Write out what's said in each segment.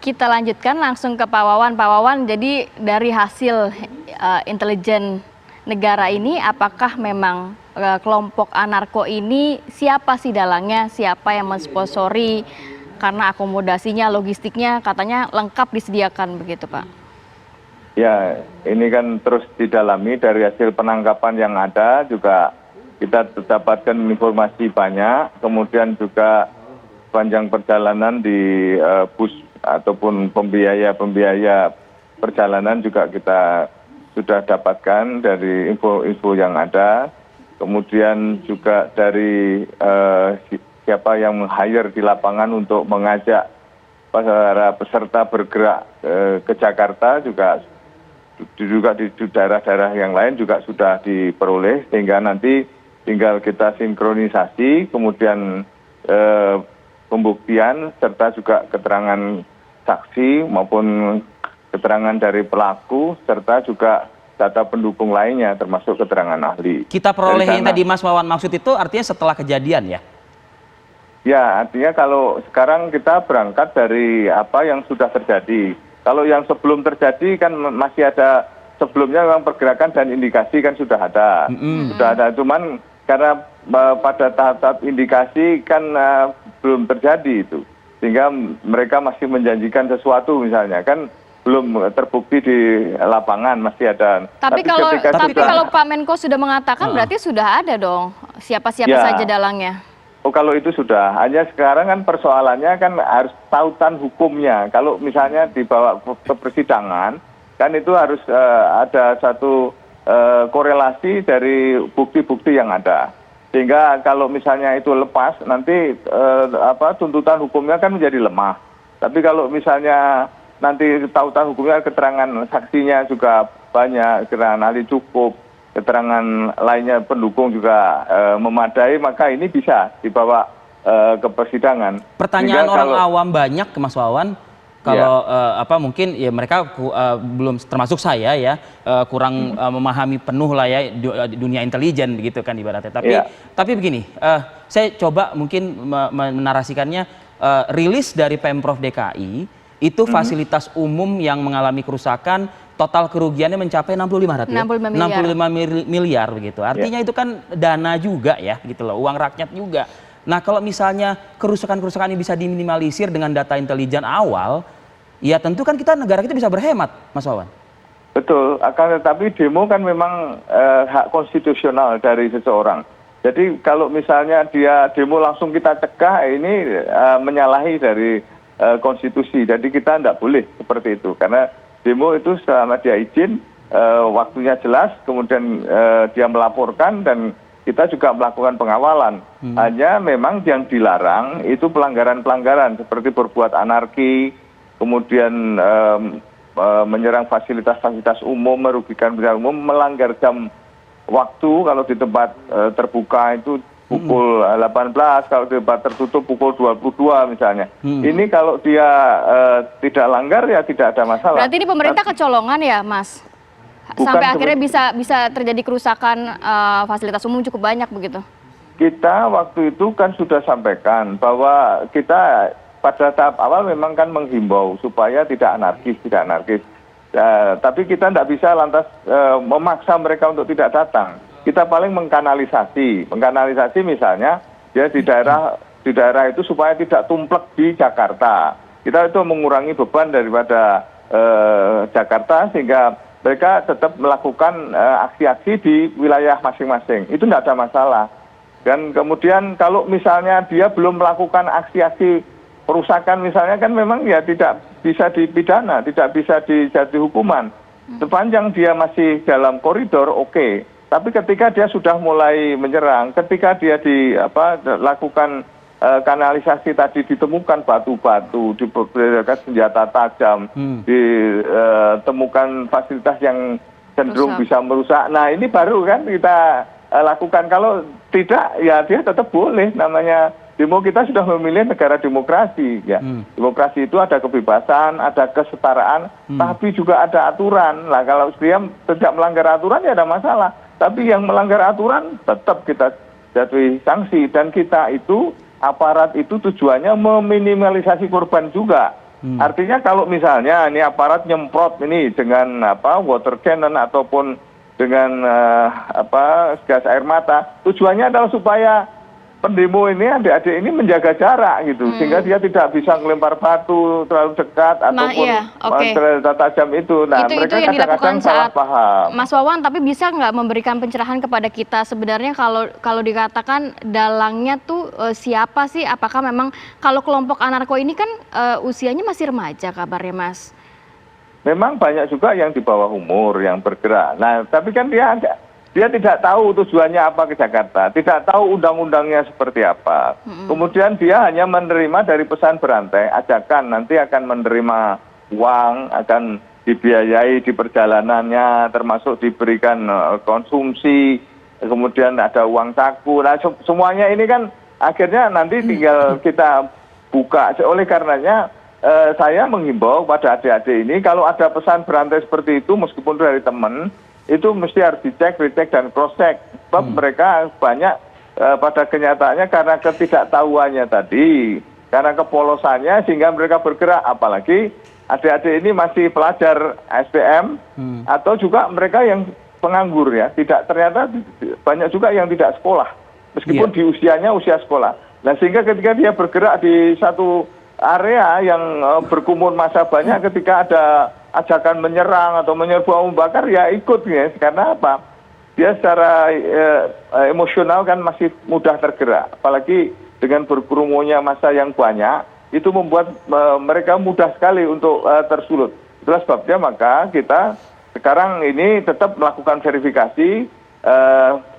Kita lanjutkan langsung ke Pak Wawan. Pak Wawan, jadi dari hasil intelijen negara ini, apakah memang kelompok anarko ini siapa sih dalangnya, siapa yang mensponsori, karena akomodasinya, logistiknya katanya lengkap disediakan begitu Pak? Ya, ini kan terus didalami dari hasil penangkapan yang ada juga kita dapatkan informasi banyak, kemudian juga panjang perjalanan di bus ataupun pembiaya perjalanan juga kita sudah dapatkan dari info-info yang ada. Kemudian juga dari siapa yang meng-hire di lapangan untuk mengajak para peserta bergerak ke Jakarta juga di daerah-daerah yang lain juga sudah diperoleh, sehingga nanti tinggal kita sinkronisasi, kemudian pembuktian serta juga keterangan saksi maupun keterangan dari pelaku serta juga data pendukung lainnya termasuk keterangan ahli. Kita peroleh yang tadi Mas Wawan maksud itu artinya setelah kejadian ya? Ya, artinya kalau sekarang kita berangkat dari apa yang sudah terjadi. Kalau yang sebelum terjadi kan masih ada, sebelumnya memang pergerakan dan indikasi kan sudah ada. Sudah ada, cuman karena pada tahap-tahap indikasi kan belum terjadi itu. Sehingga mereka masih menjanjikan sesuatu misalnya, kan belum terbukti di lapangan, masih ada. Tapi kalau Pak Menko sudah mengatakan berarti sudah ada dong siapa-siapa saja dalangnya. Oh, kalau itu sudah. Hanya sekarang kan persoalannya kan harus tautan hukumnya. Kalau misalnya dibawa ke persidangan, kan itu harus ada satu korelasi dari bukti-bukti yang ada. Sehingga kalau misalnya itu lepas, nanti tuntutan hukumnya kan menjadi lemah. Tapi kalau misalnya nanti tautan hukumnya, keterangan saksinya juga banyak, keterangan ahli cukup, keterangan lainnya pendukung juga memadai, maka ini bisa dibawa ke persidangan. Pertanyaan orang awam banyak ke Mas Wawan, kalau mungkin ya mereka belum, termasuk saya ya, kurang memahami penuh lah ya dunia intelijen begitu kan ibaratnya. Tapi begini, saya coba mungkin menarasikannya, rilis dari Pemprov DKI itu fasilitas umum yang mengalami kerusakan total kerugiannya mencapai 65 miliar begitu. Artinya itu kan dana juga ya gitu loh, uang rakyat juga. Nah, kalau misalnya kerusakan-kerusakan ini bisa diminimalisir dengan data intelijen awal, ya tentu kan negara kita bisa berhemat, Mas Wawan. Betul, akan tetapi demo kan memang hak konstitusional dari seseorang. Jadi kalau misalnya dia demo langsung kita cegah, ini menyalahi dari konstitusi. Jadi kita tidak boleh seperti itu, karena demo itu selama dia izin, waktunya jelas, kemudian dia melaporkan dan kita juga melakukan pengawalan. Hanya memang yang dilarang itu pelanggaran-pelanggaran seperti berbuat anarki, kemudian menyerang fasilitas-fasilitas umum, merugikan benda umum, melanggar jam waktu. Kalau di tempat terbuka itu pukul 18, kalau di tempat tertutup pukul 22 misalnya. Ini kalau dia tidak langgar ya tidak ada masalah. Berarti ini pemerintah kecolongan ya, Mas? Sampai akhirnya bisa terjadi kerusakan fasilitas umum cukup banyak begitu? Kita waktu itu kan sudah sampaikan bahwa kita pada tahap awal memang kan menghimbau supaya tidak anarkis. Tapi kita tidak bisa lantas memaksa mereka untuk tidak datang. Kita paling mengkanalisasi misalnya ya di daerah itu supaya tidak tumplek di Jakarta. Kita itu mengurangi beban daripada Jakarta sehingga mereka tetap melakukan aksi-aksi di wilayah masing-masing. Itu tidak ada masalah. Dan kemudian kalau misalnya dia belum melakukan aksi-aksi perusakan misalnya, kan memang ya tidak bisa dipidana, tidak bisa dijatuhi hukuman. Sepanjang dia masih dalam koridor, oke. Tapi ketika dia sudah mulai menyerang, ketika dia lakukan kanalisasi tadi, ditemukan batu-batu, diberedar senjata tajam, ditemukan fasilitas yang cenderung bisa merusak. Nah, ini baru kan kita lakukan. Kalau tidak, ya dia tetap boleh. Namanya demo, kita sudah memilih negara demokrasi. Ya. Demokrasi itu ada kebebasan, ada kesetaraan, tapi juga ada aturan. Nah, kalau dia tidak melanggar aturan ya ada masalah. Tapi yang melanggar aturan tetap kita jatuhi sanksi. Dan kita itu, aparat itu tujuannya meminimalisasi korban juga. Artinya kalau misalnya ini aparat nyemprot ini dengan water cannon ataupun dengan gas air mata, tujuannya adalah supaya pendemo ini, adik-adik ini menjaga jarak gitu, sehingga dia tidak bisa melempar batu terlalu dekat ataupun senjata tajam itu. Nah, itu mereka yang dilakukan kadang-kadang salah saat paham. Mas Wawan, tapi bisa nggak memberikan pencerahan kepada kita sebenarnya kalau dikatakan dalangnya tuh siapa sih? Apakah memang kalau kelompok anarko ini kan usianya masih remaja kabarnya, Mas? Memang banyak juga yang di bawah umur yang bergerak. Nah, tapi kan dia tidak tahu tujuannya apa ke Jakarta, tidak tahu undang-undangnya seperti apa. Kemudian dia hanya menerima dari pesan berantai, ajakan, nanti akan menerima uang, akan dibiayai di perjalanannya, termasuk diberikan konsumsi, kemudian ada uang saku. Nah, semuanya ini kan akhirnya nanti tinggal kita buka. Oleh karenanya saya menghimbau pada adik-adik ini, kalau ada pesan berantai seperti itu, meskipun dari teman, itu mesti harus dicek, retake, dan cross-check. Sebab mereka banyak pada kenyataannya karena ketidaktahuannya tadi, karena kepolosannya sehingga mereka bergerak. Apalagi adik-adik ini masih pelajar STM atau juga mereka yang penganggur ya. Ternyata banyak juga yang tidak sekolah, meskipun di usianya usia sekolah. Nah, sehingga ketika dia bergerak di satu area yang berkumpul massa banyak, ketika ada ajakan menyerang atau menyerbu membakar, ya ikut ya. Karena apa? Dia secara emosional kan masih mudah tergerak. Apalagi dengan berkerumunnya massa yang banyak, itu membuat mereka mudah sekali untuk tersulut. Itulah sebabnya maka kita sekarang ini tetap melakukan verifikasi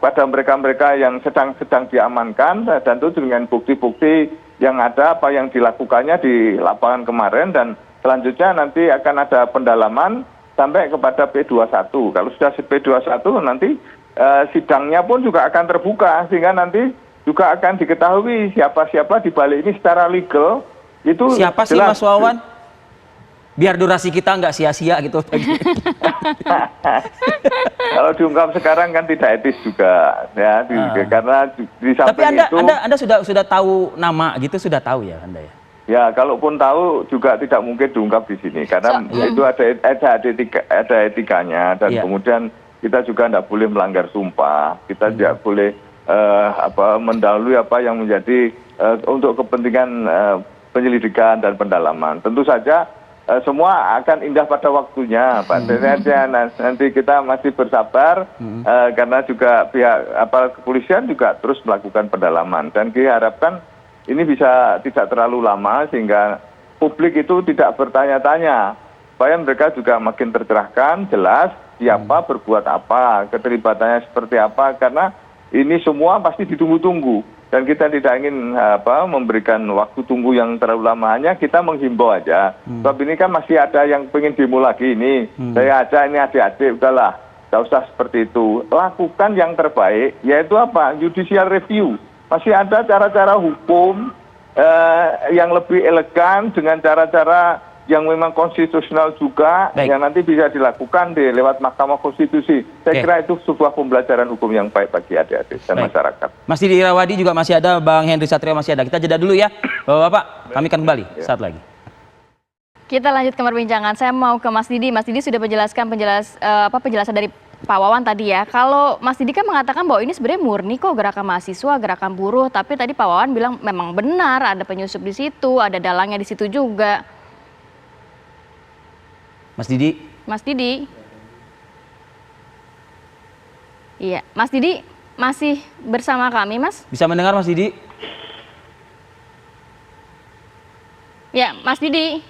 pada mereka-mereka yang sedang diamankan, dan itu dengan bukti-bukti yang ada, apa yang dilakukannya di lapangan kemarin, dan selanjutnya nanti akan ada pendalaman sampai kepada P21. Kalau sudah P21 nanti sidangnya pun juga akan terbuka, sehingga nanti juga akan diketahui siapa-siapa di balik ini secara legal. Itu siapa sih Mas Wawan? Biar durasi kita nggak sia-sia gitu. Kalau diungkap sekarang kan tidak etis juga ya, karena di samping itu. Tapi Anda sudah tahu nama gitu, sudah tahu ya Anda ya? Ya, kalaupun tahu juga tidak mungkin diungkap di sini, karena itu ada etikanya, dan kemudian kita juga tidak boleh melanggar sumpah, kita tidak boleh mendahului apa yang menjadi untuk kepentingan penyelidikan dan pendalaman. Tentu saja semua akan indah pada waktunya, Pak. Nanti kita masih bersabar karena juga pihak kepolisian juga terus melakukan pendalaman, dan diharapkan ini bisa tidak terlalu lama sehingga publik itu tidak bertanya-tanya, supaya mereka juga makin tercerahkan, jelas siapa berbuat apa, keterlibatannya seperti apa, karena ini semua pasti ditunggu-tunggu. Dan kita tidak ingin memberikan waktu tunggu yang terlalu lama, hanya kita menghimbau aja. Sebab ini kan masih ada yang pengen demo lagi ini. Saya ajak ini adik-adik, udahlah, tidak usah seperti itu. Lakukan yang terbaik, yaitu apa? Judicial review. Masih ada cara-cara hukum yang lebih elegan, dengan cara-cara yang memang konstitusional juga, yang nanti bisa dilakukan lewat Mahkamah Konstitusi. Saya kira itu sebuah pembelajaran hukum yang baik bagi adik-adik dan masyarakat. Mas Didi Irawadi juga masih ada, Bang Henry Satrio masih ada. Kita jeda dulu ya, Bapak-Bapak. Kami akan kembali saat lagi. Kita lanjut ke perbincangan. Saya mau ke Mas Didi. Mas Didi sudah penjelasan dari Pak Wawan tadi ya. Kalau Mas Didi kan mengatakan bahwa ini sebenarnya murni kok gerakan mahasiswa, gerakan buruh. Tapi tadi Pak Wawan bilang memang benar ada penyusup di situ, ada dalangnya di situ juga. Mas Didi. Mas Didi. Iya, Mas Didi masih bersama kami, Mas? Bisa mendengar Mas Didi? Ya, Mas Didi.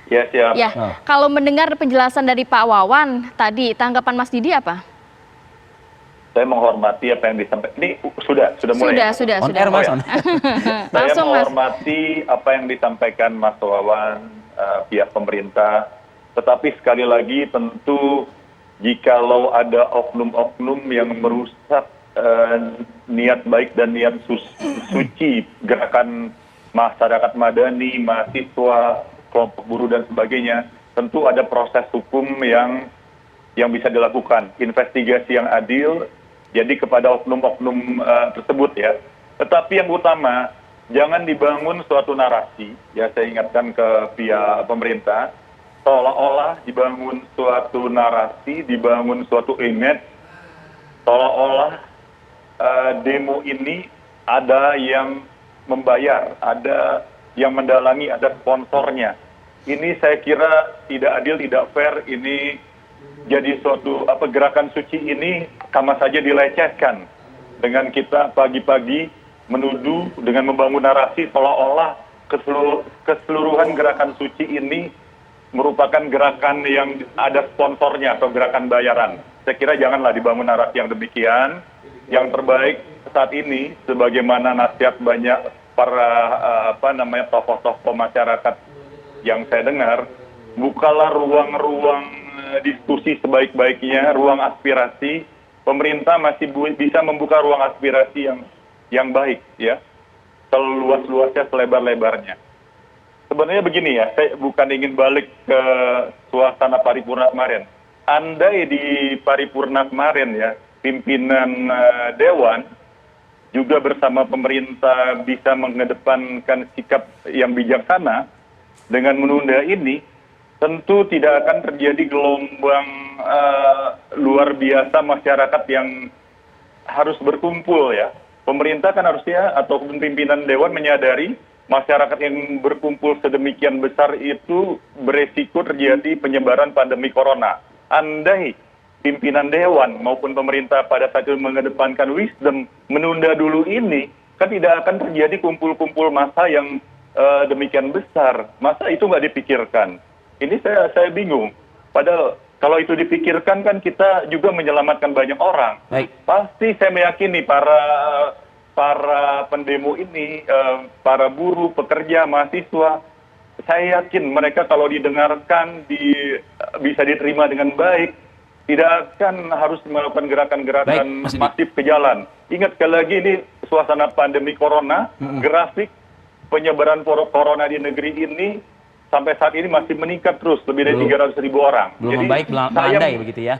Ya, siap. Ya, kalau mendengar penjelasan dari Pak Wawan tadi, tanggapan Mas Didi apa? Saya menghormati apa yang disampaikan. Ini sudah mulai. Sudah. On air, Mas. Saya menghormati apa yang disampaikan Mas Wawan, pihak pemerintah. Tetapi sekali lagi tentu jikalau ada oknum-oknum yang merusak niat baik dan niat suci gerakan masyarakat madani, mahasiswa, kelompok buruh dan sebagainya, tentu ada proses hukum yang bisa dilakukan, investigasi yang adil, jadi kepada oknum-oknum tersebut ya. Tetapi yang utama, jangan dibangun suatu narasi, ya saya ingatkan ke pihak pemerintah, seolah-olah dibangun suatu narasi, dibangun suatu image, seolah-olah demo ini ada yang membayar, ada yang mendalangi, ada sponsornya. Ini saya kira tidak adil, tidak fair, ini jadi suatu gerakan suci ini sama saja dilecehkan dengan kita pagi-pagi menuduh dengan membangun narasi seolah-olah keseluruhan gerakan suci ini merupakan gerakan yang ada sponsornya atau gerakan bayaran. Saya kira janganlah dibangun narasi yang demikian. Yang terbaik saat ini, sebagaimana nasihat banyak para tokoh-tokoh masyarakat yang saya dengar, bukalah ruang-ruang diskusi sebaik-baiknya, ruang aspirasi. Pemerintah masih bisa membuka ruang aspirasi yang baik, ya, seluas-luasnya, selebar-lebarnya. Sebenarnya begini ya, saya bukan ingin balik ke suasana paripurna kemarin. Andai di paripurna kemarin ya, pimpinan Dewan juga bersama pemerintah bisa mengedepankan sikap yang bijaksana dengan menunda ini, tentu tidak akan terjadi gelombang luar biasa masyarakat yang harus berkumpul ya. Pemerintah kan harusnya ataupun pimpinan Dewan menyadari masyarakat yang berkumpul sedemikian besar itu beresiko terjadi penyebaran pandemi corona. Andai pimpinan Dewan maupun pemerintah pada saat itu mengedepankan wisdom, menunda dulu ini, kan tidak akan terjadi kumpul-kumpul massa yang demikian besar. Masa itu nggak dipikirkan? Ini saya bingung. Padahal kalau itu dipikirkan kan kita juga menyelamatkan banyak orang. Baik. Pasti saya meyakini para pendemo ini, para buruh, pekerja, mahasiswa, saya yakin mereka kalau didengarkan bisa diterima dengan baik, tidak akan harus melakukan gerakan-gerakan masif ke jalan. Ingat sekali lagi ini suasana pandemi corona, grafik penyebaran corona di negeri ini sampai saat ini masih meningkat terus, lebih dari 300.000 orang. Belum membaik, melandai begitu ya?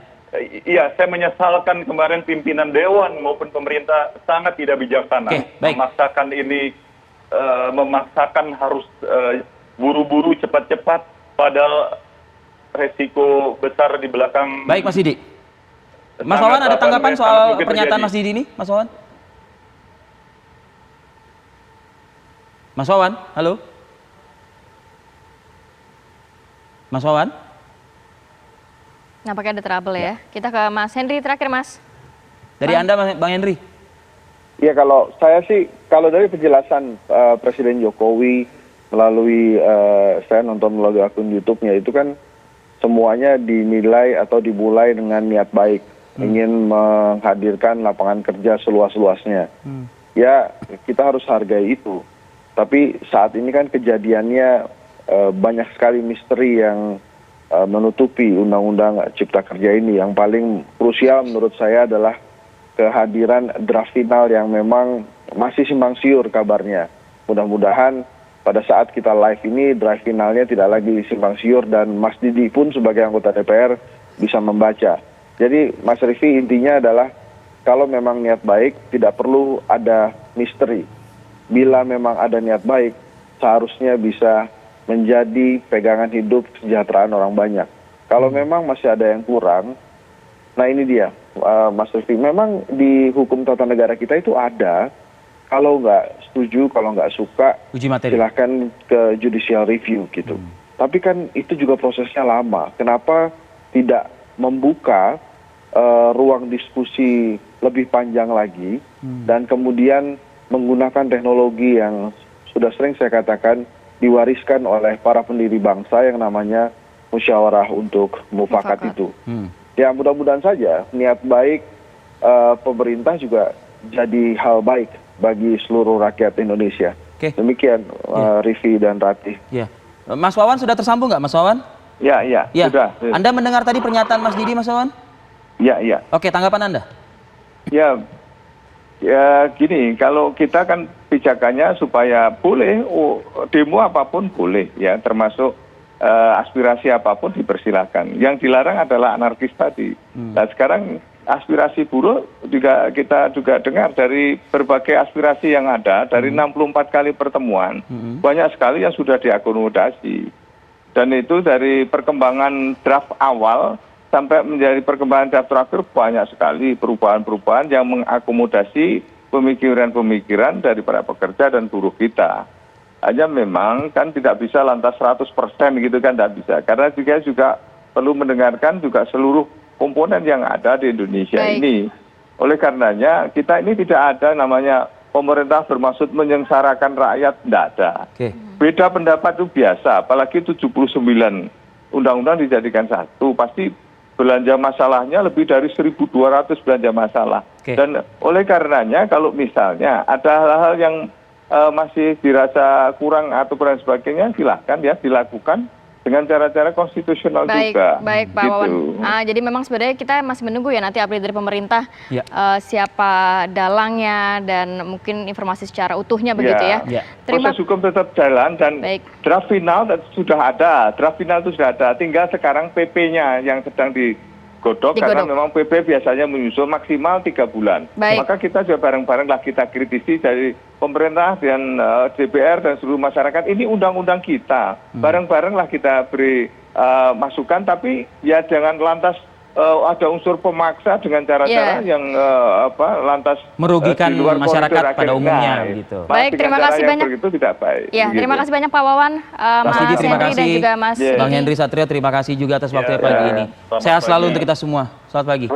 Iya, saya menyesalkan kemarin pimpinan Dewan maupun pemerintah sangat tidak bijaksana. Memaksakan ini, memaksakan harus buru-buru cepat-cepat, padahal resiko besar di belakang. Baik Mas Didi. Mas Wawan ada tanggapan soal pernyataan Mas Didi ini, Mas Wawan? Mas Wawan, halo? Mas Wawan? Nampaknya ada trouble ya. Kita ke Mas Henry terakhir, Mas. Dari Anda, Bang Henry? Ya, kalau saya sih, kalau dari penjelasan Presiden Jokowi melalui, saya nonton melalui akun YouTube-nya, itu kan semuanya dinilai atau dimulai dengan niat baik. Ingin menghadirkan lapangan kerja seluas-luasnya. Ya, kita harus hargai itu. Tapi saat ini kan kejadiannya banyak sekali misteri yang menutupi Undang-Undang Cipta Kerja ini. Yang paling krusial menurut saya adalah kehadiran draft final yang memang masih simpang siur kabarnya. Mudah-mudahan pada saat kita live ini draft finalnya tidak lagi simpang siur dan Mas Didi pun sebagai anggota DPR bisa membaca. Jadi Mas Rifi, intinya adalah kalau memang niat baik tidak perlu ada misteri. Bila memang ada niat baik, seharusnya bisa menjadi pegangan hidup kesejahteraan orang banyak. Kalau memang masih ada yang kurang, nah ini dia, Mas Rifi, memang di hukum tata negara kita itu ada, kalau nggak setuju, kalau nggak suka, uji materi, silahkan ke judicial review gitu. Tapi kan itu juga prosesnya lama. Kenapa tidak membuka ruang diskusi lebih panjang lagi dan kemudian menggunakan teknologi yang sudah sering saya katakan diwariskan oleh para pendiri bangsa yang namanya musyawarah untuk mufakat itu. Ya, mudah-mudahan saja niat baik pemerintah juga jadi hal baik bagi seluruh rakyat Indonesia. Demikian Rifi dan Ratih. Ya. Mas Wawan sudah tersambung nggak, Mas Wawan? Ya, sudah. Anda mendengar tadi pernyataan Mas Didi, Mas Wawan? Ya. Oke, tanggapan Anda? Ya gini, kalau kita kan pijakannya supaya boleh, demo apapun boleh ya, termasuk aspirasi apapun dipersilakan. Yang dilarang adalah anarkis tadi. Nah sekarang aspirasi buruh juga kita juga dengar dari berbagai aspirasi yang ada dari 64 kali pertemuan, banyak sekali yang sudah diakomodasi. Dan itu dari perkembangan draft awal sampai menjadi perkembangan draft terakhir banyak sekali perubahan-perubahan yang mengakomodasi pemikiran-pemikiran dari para pekerja dan buruh kita. Hanya memang kan tidak bisa lantas 100% gitu kan, tidak bisa. Karena juga perlu mendengarkan juga seluruh komponen yang ada di Indonesia ini. Oleh karenanya kita ini tidak ada namanya pemerintah bermaksud menyengsarakan rakyat, tidak ada. Beda pendapat itu biasa, apalagi 79 undang-undang dijadikan satu, pasti belanja masalahnya lebih dari 1.200 belanja masalah. Dan oleh karenanya kalau misalnya ada hal-hal yang masih dirasa kurang atau kurang sebagainya, silahkan ya dilakukan dengan cara-cara konstitusional juga. Baik, Pak Wawan. Jadi memang sebenarnya kita masih menunggu ya nanti update dari pemerintah siapa dalangnya dan mungkin informasi secara utuhnya begitu ya. Proses hukum tetap jalan dan draft final sudah ada. Draft final itu sudah ada. Tinggal sekarang PP-nya yang sedang digodok karena memang PP biasanya menyusul maksimal 3 bulan. Maka kita juga bareng-bareng lah kita kritisi dari pemerintah dan DPR dan seluruh masyarakat, ini undang-undang kita, bareng-bareng lah kita beri masukan, tapi ya jangan lantas ada unsur pemaksa dengan cara-cara yang lantas merugikan masyarakat pada umumnya gitu. Baik, terima kasih banyak. Itu tidak baik. Ya, terima kasih banyak Pak Wawan, Mas Henry dan juga Mas Bang Henry Satrio, terima kasih juga atas waktunya pagi ini. Sehat selalu untuk kita semua. Selamat pagi.